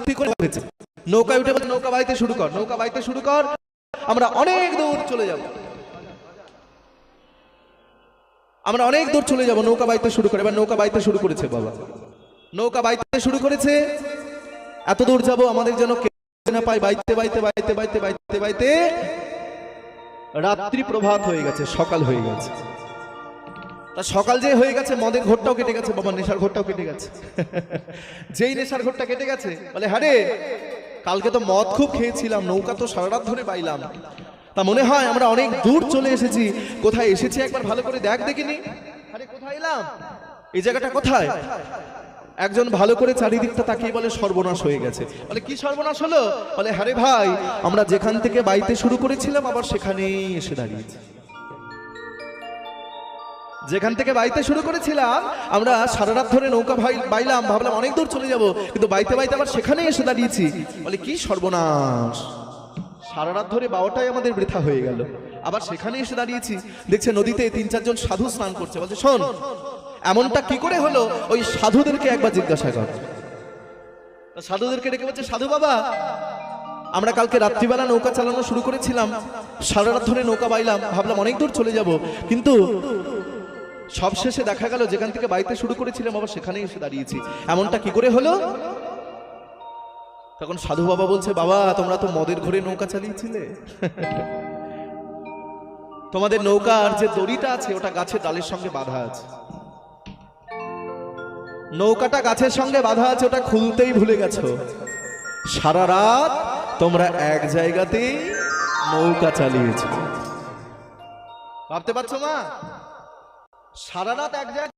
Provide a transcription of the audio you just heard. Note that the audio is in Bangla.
কি করে হয়েছে? নৌকায় উঠে বলে নৌকা বাইতে শুরু কর, নৌকা বাইতে শুরু কর, আমরা অনেক দূর চলে যাব, আমরা অনেক দূর চলে যাব। নৌকা বাইতে শুরু করে, এবার নৌকা বাইতে শুরু করেছে বাবা, নৌকা বাইতে শুরু করেছে। এত দূর যাব আমাদের যেন না পাই, বাইতে বাইতে বাইতে বাইতে বাইতে বাইতে রাত্রি প্রভাত হয়ে গেছে, সকাল হয়ে গেছে। তা সকাল যে হয়ে গেছে, মদের ঘোরটাও কেটে গেছে বাবা, নেশার ঘোরটাও কেটে গেছে। যেই নেশার ঘোরটা কেটে গেছে, বলে হ্যাঁ রে, কালকে তো মদ খুব খেয়েছিলাম, নৌকা তো সারা রাত ধরে বাইলাম, তা মনে হয় আমরা অনেক দূর চলে এসেছি। কোথায় এসেছি একবার ভালো করে দেখ দেখিনি। আরে কোথায় এলাম, এই জায়গাটা কোথায়? একজন ভালো করে চারিদিকটা তাকিয়ে বলে সর্বনাশ হয়ে গেছে। বলে কি সর্বনাশ হলো? বলে হ্যাঁ রে ভাই, আমরা যেখান থেকে বাইতে শুরু করেছিলাম আবার সেখানেই এসে দাঁড়িয়েছি। যেখান থেকে বাইতে শুরু করেছিলাম আমরা সারা রাত ধরে নৌকা বাইলাম, ভাবলাম অনেক দূর চলে যাব, কিন্তু বাইতে বাইতে আবার সেখানেই এসে দাঁড়িয়েছি। বলে কি সর্বনাশ, সারা রাত ধরে বাওয়াটাই আমাদের বৃথা হয়ে গেল, আবার সেখানে এসে দাঁড়িয়েছি। দেখছে নদীতে ৩-৪ জন সাধু স্নান করছে। বলছে শোন, এমনটা কি করে হলো, ওই সাধুদেরকে একবার জিজ্ঞাসা কর। সাধুদেরকে ডেকে বলছে সাধু বাবা, আমরা কালকে রাত্রিবেলা নৌকা চালানো শুরু করেছিলাম, সারা রাত ধরে নৌকা বাইলাম, ভাবলাম অনেক দূর চলে যাব, কিন্তু সবশেষে দেখা গেল যেখান থেকে বাইতে শুরু করেছিলাম আবার সেখানেই এসে দাঁড়িয়েছি, এমনটা কি করে হলো? তখন সাধু বাবা বলছে বাবা, তোমরা তো মদের ঘরে নৌকা চালিয়েছিলে। তোমাদের নৌকার যে দড়িটা আছে ওটা গাছের ডালের সঙ্গে বাঁধা আছে, নৌকাটা গাছের সঙ্গে বাঁধা আছে, ওটা খুলতেই ভুলে গেছো। সারা রাত তোমরা এক জায়গাতেই নৌকা চালিয়েছো। ভাবতে পারছো মা? সারা রাত এক জায়গায়